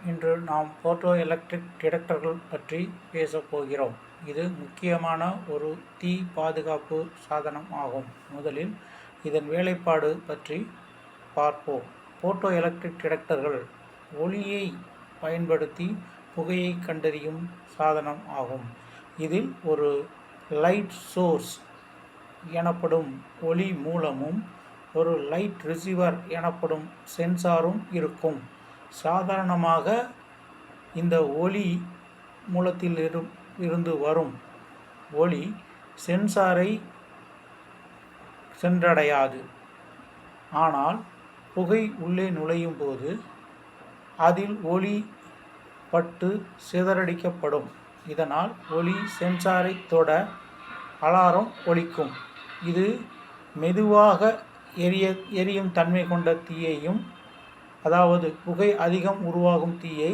இன்று நாம் photo electric டிடெக்டர்கள் பற்றி பேசப் போகிறோம். இது முக்கியமான ஒரு தீ பாதுகாப்பு சாதனம் ஆகும். முதலில் இதன் வேலைப்பாடு பற்றி பார்ப்போம். போட்டோ எலக்ட்ரிக் டிடெக்டர்கள் ஒளியை பயன்படுத்தி புகையை கண்டறியும் சாதனம் ஆகும். இதில் ஒரு லைட் சோர்ஸ் எனப்படும் ஒளி மூலமும் ஒரு லைட் ரிசீவர் எனப்படும் சென்சாரும் இருக்கும். சாதாரணமாக இந்த ஒளி மூலத்தில் இருந்து வரும் ஒளி சென்சாரை சென்றடையாது. ஆனால் புகை உள்ளே நுழையும் போது அதில் ஒளி பட்டு சிதறடிக்கப்படும். இதனால் ஒளி சென்சாரை தொட அலாரம் ஒலிக்கும். இது மெதுவாக எரியும் தன்மை கொண்ட தீயையும், அதாவது புகை அதிகம் உருவாகும் தீயை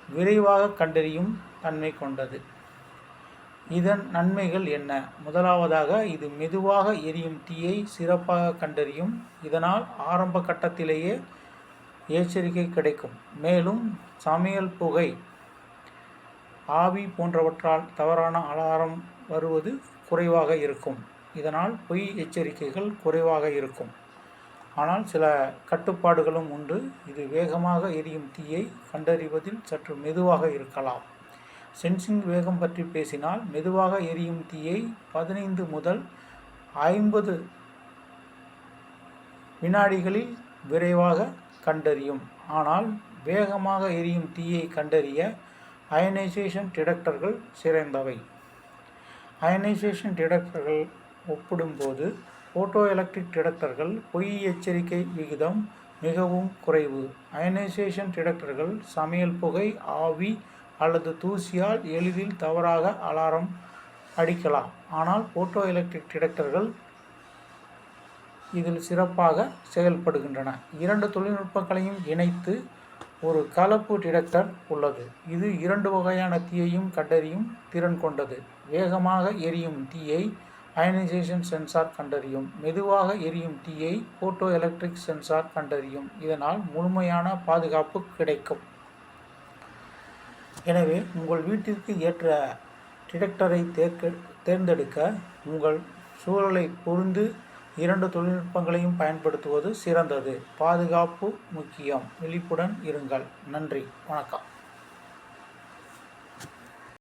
விரைவாக கண்டறியும் தன்மை கொண்டது. இதன் நன்மைகள் என்ன? முதலாவதாக, இது மெதுவாக எரியும் தீயை சிறப்பாக கண்டறியும். இதனால் ஆரம்ப கட்டத்திலேயே எச்சரிக்கை கிடைக்கும். மேலும் சமையல் புகை, ஆவி போன்றவற்றால் தவறான அலாரம் வருவது குறைவாக இருக்கும். இதனால் பொய் எச்சரிக்கைகள் குறைவாக இருக்கும். ஆனால் சில கட்டுப்பாடுகளும் உண்டு. இது வேகமாக எரியும் தீயை கண்டறிவதில் சற்று மெதுவாக இருக்கலாம். சென்சிங் வேகம் பற்றி பேசினால், மெதுவாக எரியும் தீயை 15 முதல் 50 வினாடிகளில் விரைவாக கண்டறியும். ஆனால் வேகமாக எரியும் தீயை கண்டறிய அயனைசேஷன் டிடெக்டர்கள் சிறந்தவை. அயனைசேஷன் டிடெக்டர்கள் ஒப்பிடும்போது போட்டோ எலக்ட்ரிக் டிடெக்டர்கள் பொய் எச்சரிக்கை விகிதம் மிகவும் குறைவு. அயனைசேஷன் டிடெக்டர்கள் சமையல் புகை, ஆவி அல்லது தூசியால் எளிதில் தவறாக அலாரம் அடிக்கலாம். ஆனால் போட்டோ எலக்ட்ரிக் டிடெக்டர்கள் இதில் சிறப்பாக செயல்படுகின்றன. இரண்டு தொழில்நுட்பங்களையும் இணைத்து ஒரு கலப்பு டிடெக்டர் உள்ளது. இது 2 வகையான தீயையும் கண்டறியும் திறன் கொண்டது. வேகமாக எரியும் தீயை அயனைசேஷன் சென்சார் கண்டறியும். மெதுவாக எரியும் தீயை போட்டோ எலக்ட்ரிக் சென்சார் கண்டறியும். இதனால் முழுமையான பாதுகாப்பு கிடைக்கும். எனவே உங்கள் வீட்டிற்கு ஏற்ற டிடெக்டரை தேர்ந்தெடுக்க உங்கள் சூழலை புரிந்து 2 தொழில்நுட்பங்களையும் பயன்படுத்துவது சிறந்தது. பாதுகாப்பு முக்கியம். விழிப்புடன் இருங்கள். நன்றி, வணக்கம்.